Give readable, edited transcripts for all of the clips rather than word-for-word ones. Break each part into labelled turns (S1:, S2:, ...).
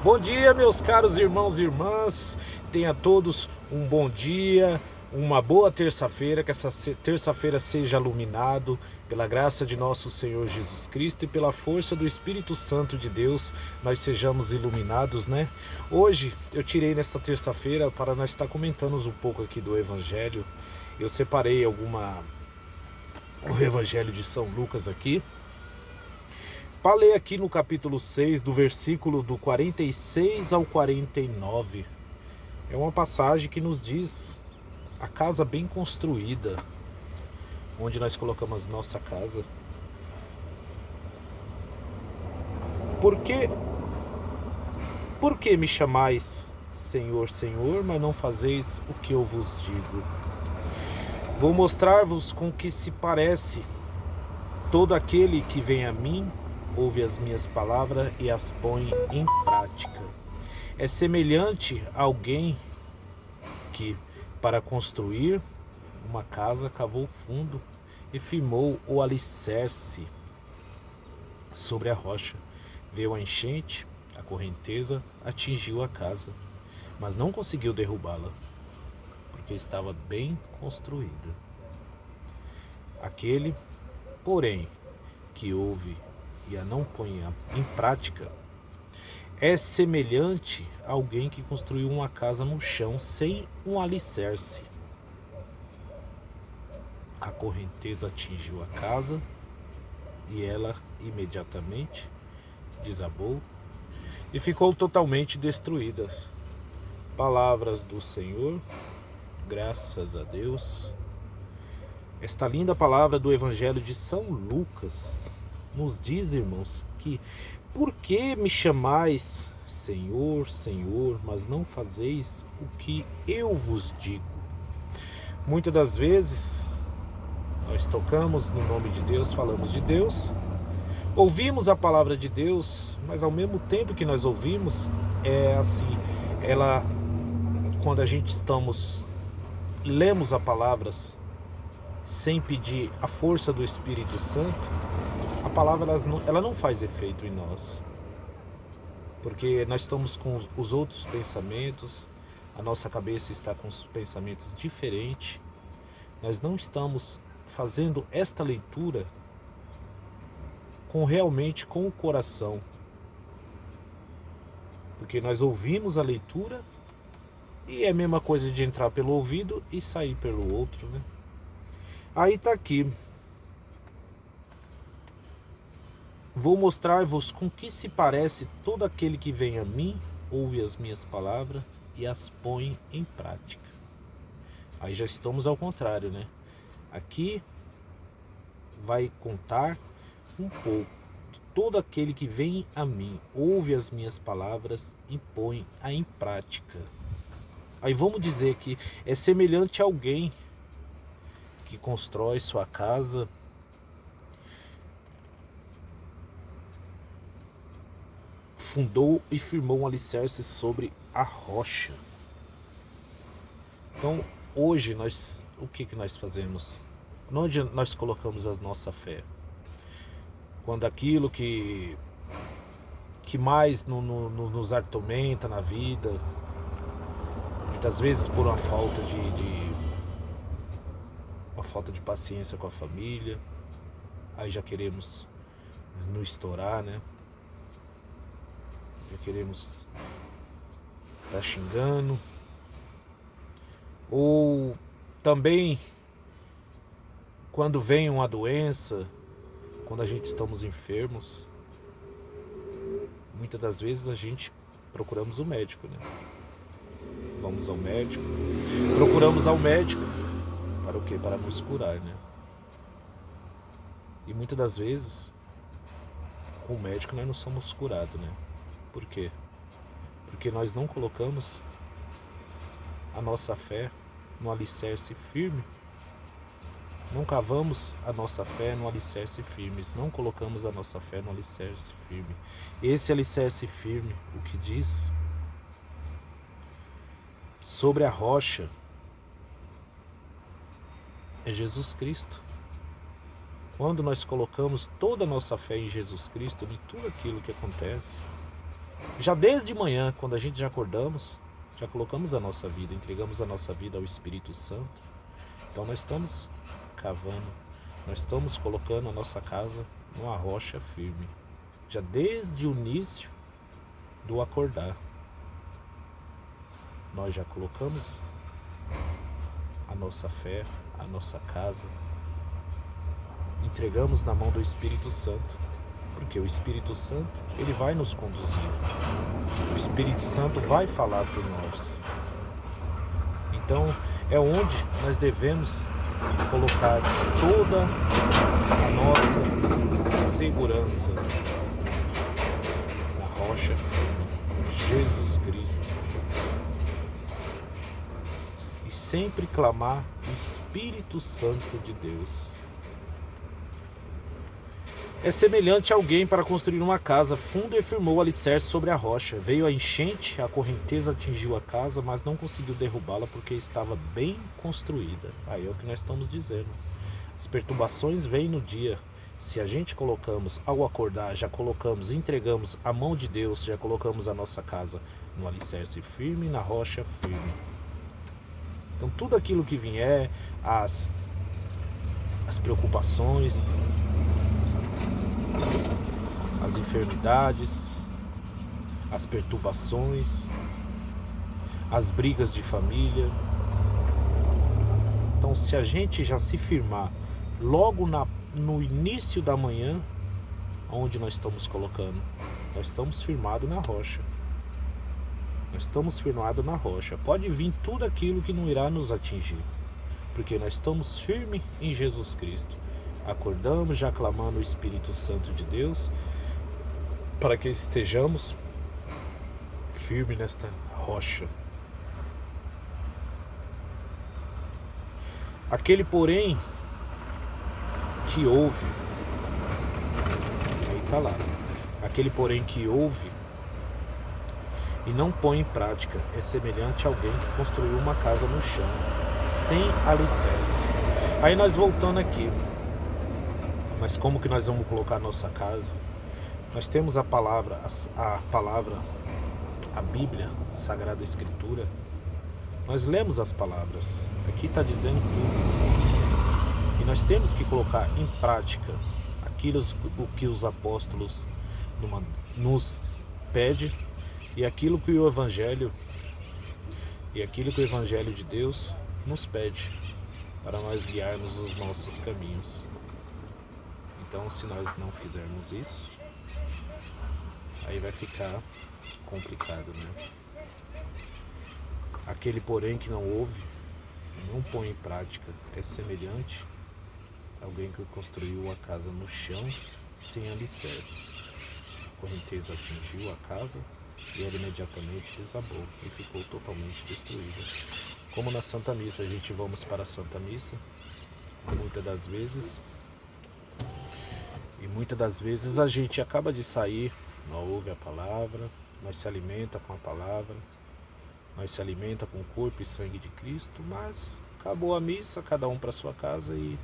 S1: Bom dia, meus caros irmãos e irmãs. Tenha todos um bom dia, uma boa terça-feira. Que essa terça-feira seja iluminado pela graça de nosso Senhor Jesus Cristo e pela força do Espírito Santo de Deus. Nós sejamos iluminados, né? Hoje eu tirei nesta terça-feira para nós estar comentando um pouco aqui do Evangelho. Eu separei o Evangelho de São Lucas aqui. Para ler aqui no capítulo 6, do versículo do 46 ao 49. É uma passagem que nos diz a casa bem construída, onde nós colocamos nossa casa. Por que me chamais Senhor, Senhor, mas não fazeis o que eu vos digo? Vou mostrar-vos com que se parece todo aquele que vem a mim, ouve as minhas palavras e as põe em prática. É semelhante a alguém que, para construir uma casa, cavou fundo e firmou o alicerce sobre a rocha. Veio a enchente, a correnteza atingiu a casa, mas não conseguiu derrubá-la, porque estava bem construída. Aquele, porém, que ouve e a não põe em prática, é semelhante a alguém que construiu uma casa no chão sem um alicerce. A correnteza atingiu a casa e ela imediatamente desabou e ficou totalmente destruída. Palavras do Senhor, graças a Deus. Esta linda palavra do Evangelho de São Lucas nos diz, irmãos, que por que me chamais Senhor, Senhor, mas não fazeis o que eu vos digo? Muitas das vezes nós tocamos no nome de Deus, falamos de Deus, ouvimos a palavra de Deus, mas ao mesmo tempo que nós ouvimos, quando a gente lemos as palavras sem pedir a força do Espírito Santo, a palavra ela não faz efeito em nós, porque nós estamos com os outros pensamentos, a nossa cabeça está com os pensamentos diferentes, nós não estamos fazendo esta leitura realmente com o coração, porque nós ouvimos a leitura e é a mesma coisa de entrar pelo ouvido e sair pelo outro, né? Aí está aqui. Vou mostrar-vos com que se parece todo aquele que vem a mim, ouve as minhas palavras e as põe em prática. Aí já estamos ao contrário, né? Aqui vai contar um pouco de todo aquele que vem a mim, ouve as minhas palavras e põe em prática. Aí vamos dizer que é semelhante a alguém que constrói sua casa fundou e firmou um alicerce sobre a rocha. Então, hoje, o que nós fazemos? Onde nós colocamos a nossa fé? Quando aquilo que mais nos atormenta na vida, muitas vezes por uma falta de paciência com a família, aí já queremos nos estourar, né? Já queremos estar xingando. Ou também quando vem uma doença, quando a gente estamos enfermos, muitas das vezes a gente procuramos o médico, né? Vamos ao médico, procuramos ao médico para o quê? Para nos curar, né? E muitas das vezes com o médico nós não somos curados, né? Por quê? Porque nós não colocamos a nossa fé no alicerce firme. Não cavamos a nossa fé no alicerce firme. Não colocamos a nossa fé no alicerce firme. Esse alicerce firme, o que diz? Sobre a rocha é Jesus Cristo. Quando nós colocamos toda a nossa fé em Jesus Cristo, de tudo aquilo que acontece, Já desde manhã, quando a gente já acordamos, já colocamos a nossa vida, entregamos a nossa vida ao Espírito Santo. Então nós estamos cavando, nós estamos colocando a nossa casa numa rocha firme. Já desde o início do acordar, nós já colocamos a nossa fé, a nossa casa, entregamos na mão do Espírito Santo, porque o Espírito Santo, ele vai nos conduzir, o Espírito Santo vai falar por nós. Então é onde nós devemos colocar toda a nossa segurança, na rocha firme, Jesus Cristo. E sempre clamar o Espírito Santo de Deus. É semelhante a alguém para construir uma casa, fundo e firmou o alicerce sobre a rocha. Veio a enchente, a correnteza atingiu a casa, mas não conseguiu derrubá-la porque estava bem construída. Aí é o que nós estamos dizendo. As perturbações vêm no dia. Se a gente colocamos, ao acordar, já colocamos, entregamos a mão de Deus, já colocamos a nossa casa no alicerce firme, na rocha firme. Então tudo aquilo que vier, as preocupações, as enfermidades, as perturbações, as brigas de família. Então se a gente já se firmar logo no início da manhã, onde nós estamos colocando? Nós estamos firmados na rocha. Nós estamos firmados na rocha. Pode vir tudo aquilo que não irá nos atingir, porque nós estamos firmes em Jesus Cristo. Acordamos já clamando o Espírito Santo de Deus, para que estejamos firmes nesta rocha. Aquele, porém, que ouve, aí está lá, aquele, porém, que ouve e não põe em prática, é semelhante a alguém que construiu uma casa no chão, sem alicerce. Aí nós voltando aqui, mas como que nós vamos colocar a nossa casa? Nós temos a palavra, a Bíblia, a Sagrada Escritura. Nós lemos as palavras. Aqui está dizendo tudo. E nós temos que colocar em prática o que os apóstolos nos pedem e aquilo que o Evangelho de Deus nos pede para nós guiarmos os nossos caminhos. Então, se nós não fizermos isso, aí vai ficar complicado, né? Aquele, porém, que não ouve, não põe em prática, é semelhante a alguém que construiu a casa no chão sem alicerce. A correnteza atingiu a casa e ela imediatamente desabou e ficou totalmente destruída. Como na Santa Missa, a gente vamos para a Santa Missa, muitas das vezes a gente acaba de sair, não ouve a palavra, nós se alimenta com a palavra, nós se alimenta com o corpo e sangue de Cristo, mas acabou a missa, cada um para sua casa e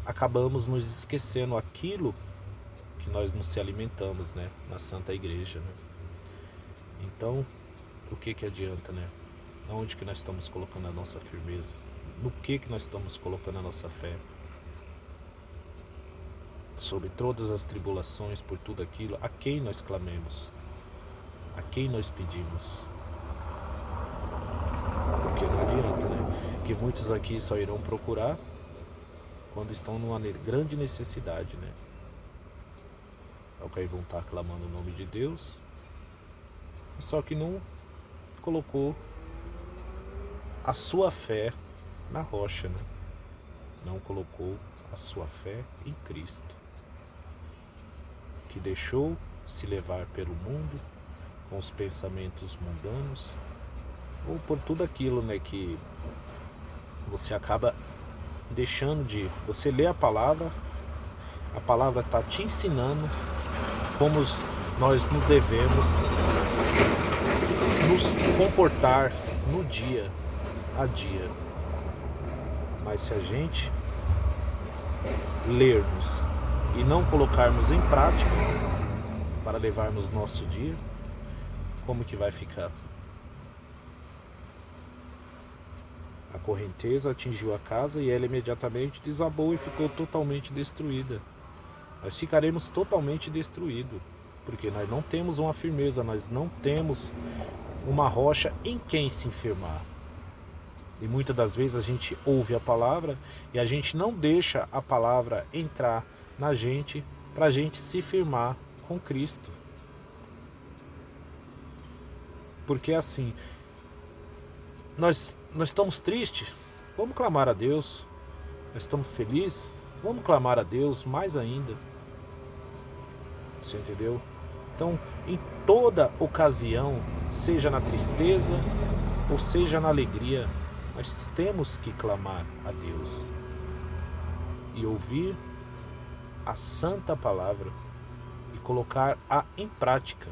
S1: acabamos nos esquecendo aquilo que nós nos se alimentamos, né, na Santa Igreja, né? Então, o que adianta, né? Onde que nós estamos colocando a nossa firmeza? No que nós estamos colocando a nossa fé? Sobre todas as tribulações, por tudo aquilo, a quem nós clamemos? A quem nós pedimos? Porque não adianta, né? Que muitos aqui só irão procurar quando estão numa grande necessidade, né? Aí vão estar clamando o nome de Deus, só que não colocou a sua fé na rocha, né? Não colocou a sua fé em Cristo, que deixou se levar pelo mundo com os pensamentos mundanos, ou por tudo aquilo, né, que você acaba deixando de... Você lê a palavra está te ensinando como nós nos devemos nos comportar no dia a dia. Mas se a gente lermos e não colocarmos em prática para levarmos nosso dia, como que vai ficar? A correnteza atingiu a casa e ela imediatamente desabou e ficou totalmente destruída. Nós ficaremos totalmente destruídos, porque nós não temos uma firmeza, nós não temos uma rocha em quem se firmar. E muitas das vezes a gente ouve a palavra e a gente não deixa a palavra entrar na gente para a gente se firmar com Cristo. Porque assim, nós estamos tristes, vamos clamar a Deus. Nós estamos felizes, vamos clamar a Deus mais ainda. Você entendeu? Então, em toda ocasião, seja na tristeza ou seja na alegria, nós temos que clamar a Deus e ouvir a santa palavra e colocar-a em prática.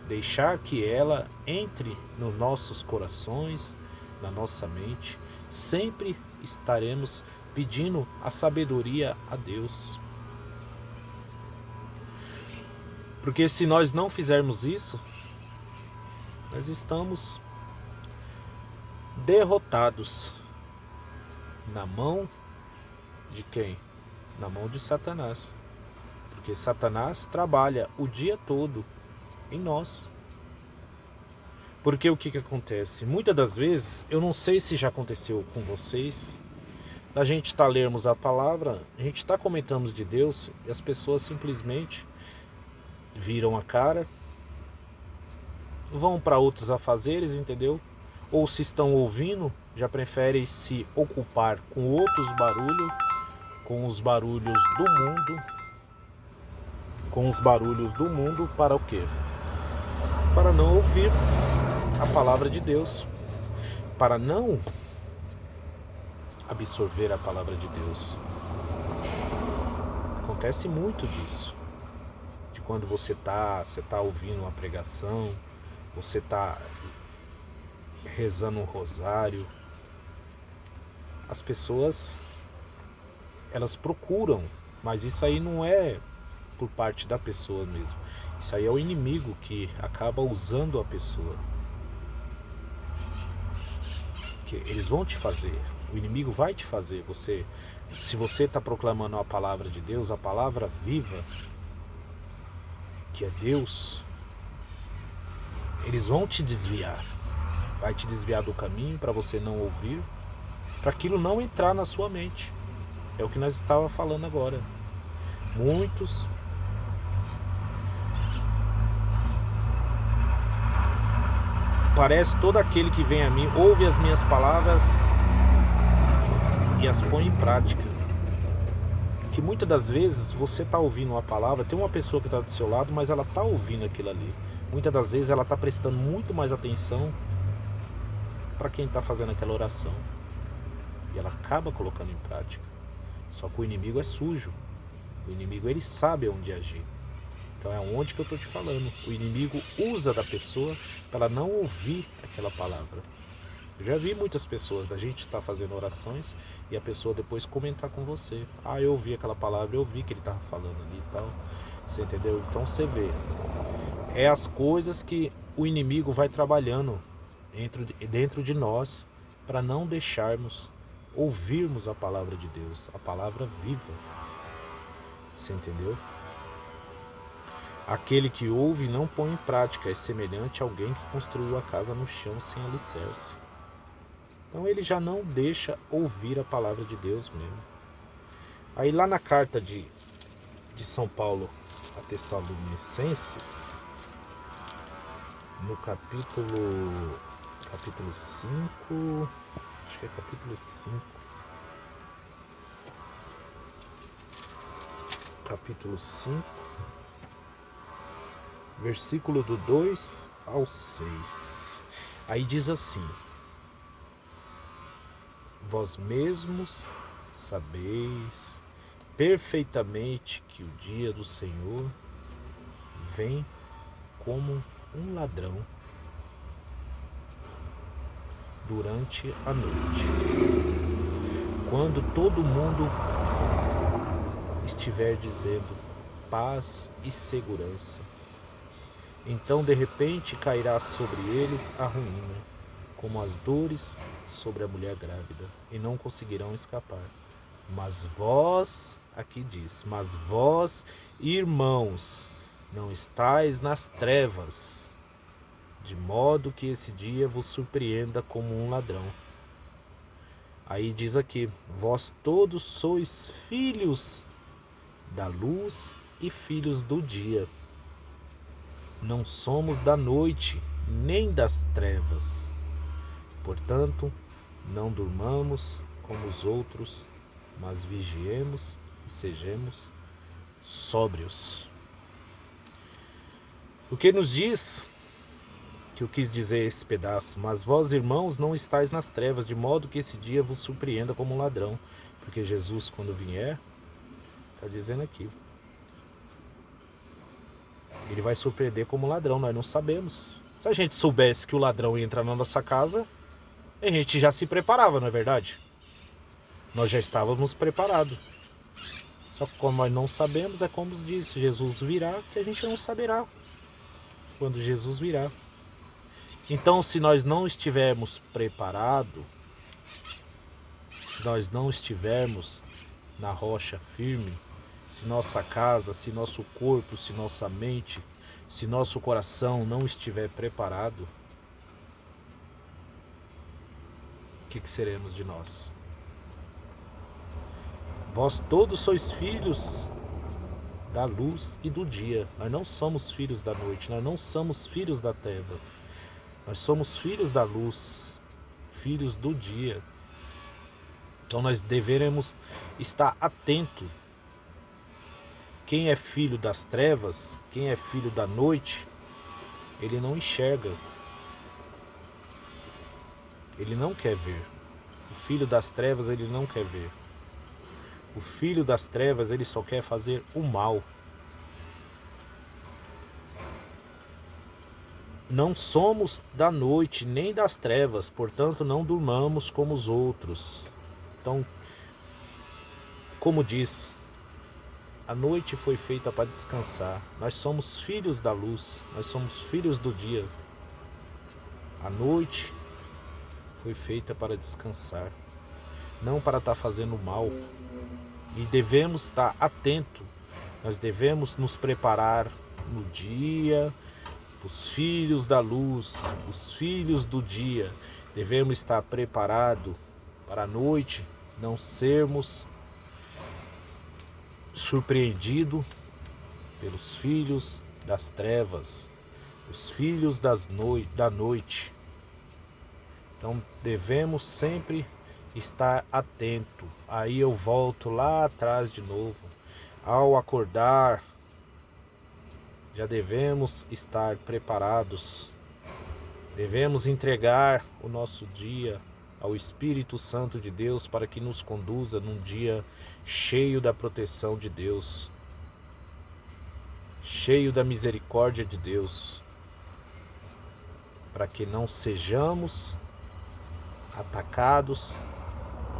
S1: Deixar que ela entre nos nossos corações, na nossa mente. Sempre estaremos pedindo a sabedoria a Deus. Porque se nós não fizermos isso, nós estamos derrotados na mão de quem? Na mão de Satanás. Porque Satanás trabalha o dia todo em nós. Porque o que acontece? Muitas das vezes, eu não sei se já aconteceu com vocês, a gente lermos a palavra, a gente comentando de Deus e as pessoas simplesmente viram a cara, vão para outros afazeres, entendeu? Ou se estão ouvindo, já preferem se ocupar com outros barulhos, com os barulhos do mundo. Com os barulhos do mundo para o quê? Para não ouvir a palavra de Deus, para não absorver a palavra de Deus. Acontece muito disso. De quando você tá ouvindo uma pregação, você tá rezando um rosário, as pessoas, elas procuram, mas isso aí não é por parte da pessoa mesmo. Isso aí é o inimigo que acaba usando a pessoa. Que eles vão te fazer, o inimigo vai te fazer. Se você está proclamando a palavra de Deus, a palavra viva, que é Deus, eles vão te desviar. Vai te desviar do caminho para você não ouvir, para aquilo não entrar na sua mente. É o que nós estávamos falando agora. Muitos parece todo aquele que vem a mim, ouve as minhas palavras e as põe em prática. Que muitas das vezes você está ouvindo uma palavra, tem uma pessoa que está do seu lado, mas ela está ouvindo aquilo ali. Muitas das vezes ela está prestando muito mais atenção para quem está fazendo aquela oração. E ela acaba colocando em prática. Só que o inimigo é sujo. O inimigo, ele sabe onde agir. Então é onde que eu estou te falando. O inimigo usa da pessoa para ela não ouvir aquela palavra. Eu já vi muitas pessoas, da gente estar fazendo orações e a pessoa depois comentar com você. Ah, eu ouvi aquela palavra, eu ouvi que ele estava falando ali e tal. Você entendeu? Então você vê. É as coisas que o inimigo vai trabalhando dentro de nós para não deixarmos ouvirmos a palavra de Deus, a palavra viva. Você entendeu? Aquele que ouve e não põe em prática é semelhante a alguém que construiu a casa no chão sem alicerce. Então ele já não deixa ouvir a palavra de Deus mesmo. Aí lá na carta de São Paulo a Tessalonicenses, no capítulo 5, acho que é capítulo 5, capítulo 5, versículo do 2 ao 6. Aí diz assim: vós mesmos sabeis perfeitamente que o dia do Senhor vem como um ladrão durante a noite, quando todo mundo estiver dizendo paz e segurança. Então de repente cairá sobre eles a ruína, como as dores sobre a mulher grávida, e não conseguirão escapar. Mas vós, aqui diz, mas vós, irmãos, não estáis nas trevas, de modo que esse dia vos surpreenda como um ladrão. Aí diz aqui, vós todos sois filhos da luz e filhos do dia. Não somos da noite, nem das trevas. Portanto, não durmamos como os outros, mas vigiemos e sejamos sóbrios. O que nos diz, que eu quis dizer esse pedaço, mas vós, irmãos, não estáis nas trevas, de modo que esse dia vos surpreenda como um ladrão. Porque Jesus, quando vier, está dizendo aqui, ele vai surpreender como ladrão, nós não sabemos. Se a gente soubesse que o ladrão ia entrar na nossa casa, a gente já se preparava, não é verdade? Nós já estávamos preparados. Só que como nós não sabemos, é como diz, Jesus virá, que a gente não saberá quando Jesus virá. Então, se nós não estivermos preparados, se nós não estivermos na rocha firme, se nossa casa, se nosso corpo, se nossa mente, se nosso coração não estiver preparado, o que seremos de nós? Vós todos sois filhos da luz e do dia. Nós não somos filhos da noite, nós não somos filhos da treva. Nós somos filhos da luz, filhos do dia. Então nós deveremos estar atento. Quem é filho das trevas, quem é filho da noite, ele não enxerga. Ele não quer ver. O filho das trevas, ele não quer ver. O filho das trevas, ele só quer fazer o mal. Não somos da noite nem das trevas, portanto não durmamos como os outros. Então, como diz, a noite foi feita para descansar. Nós somos filhos da luz, nós somos filhos do dia. A noite foi feita para descansar, não para estar fazendo mal. E devemos estar atentos. Nós devemos nos preparar no dia. Os filhos da luz, os filhos do dia, devemos estar preparados para a noite não sermos surpreendidos pelos filhos das trevas, os filhos da noite. Então devemos sempre estar atento. Aí eu volto lá atrás de novo. Ao acordar, já devemos estar preparados. Devemos entregar o nosso dia ao Espírito Santo de Deus para que nos conduza num dia cheio da proteção de Deus, cheio da misericórdia de Deus, para que não sejamos atacados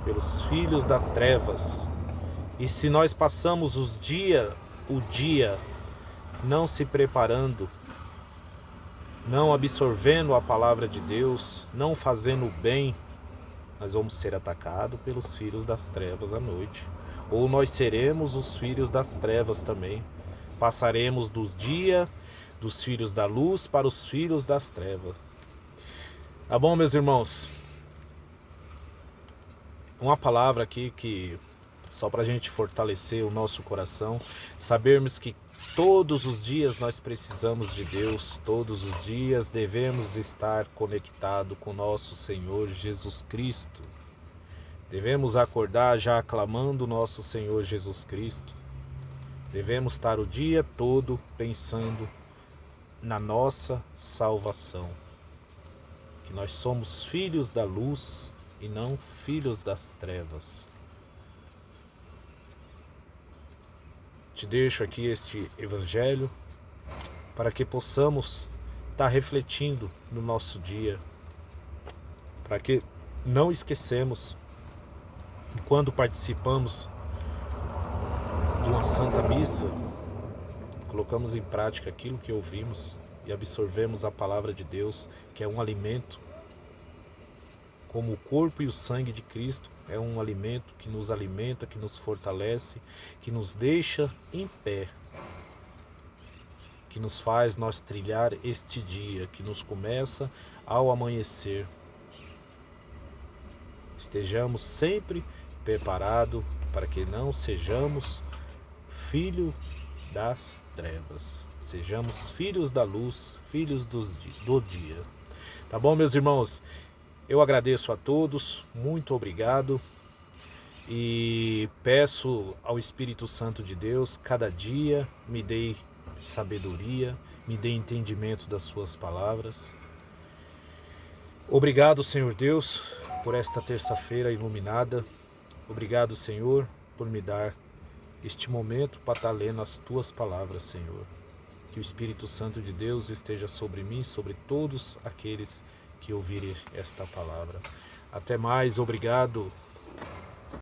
S1: pelos filhos das trevas. E se nós passamos o dia não se preparando, não absorvendo a palavra de Deus, não fazendo o bem, nós vamos ser atacados pelos filhos das trevas à noite. Ou nós seremos os filhos das trevas também. Passaremos do dia dos filhos da luz para os filhos das trevas. Tá bom, meus irmãos? Uma palavra aqui que só para a gente fortalecer o nosso coração, sabermos que todos os dias nós precisamos de Deus, todos os dias devemos estar conectados com nosso Senhor Jesus Cristo. Devemos acordar já aclamando nosso Senhor Jesus Cristo. Devemos estar o dia todo pensando na nossa salvação. Que nós somos filhos da luz e não filhos das trevas. Te deixo aqui este evangelho para que possamos estar refletindo no nosso dia, para que não esquecemos, quando participamos de uma Santa Missa, colocamos em prática aquilo que ouvimos, e absorvemos a palavra de Deus, que é um alimento, como o corpo e o sangue de Cristo, é um alimento que nos alimenta, que nos fortalece, que nos deixa em pé, que nos faz nós trilhar este dia, que nos começa ao amanhecer. Estejamos sempre preparados para que não sejamos filhos das trevas, sejamos filhos da luz, filhos do dia. Tá bom, meus irmãos? Eu agradeço a todos, muito obrigado, e peço ao Espírito Santo de Deus, cada dia me dê sabedoria, me dê entendimento das suas palavras. Obrigado, Senhor Deus, por esta terça-feira iluminada. Obrigado, Senhor, por me dar este momento para estar lendo as tuas palavras, Senhor. Que o Espírito Santo de Deus esteja sobre mim, sobre todos aqueles que ouvirem esta palavra. Até mais, obrigado.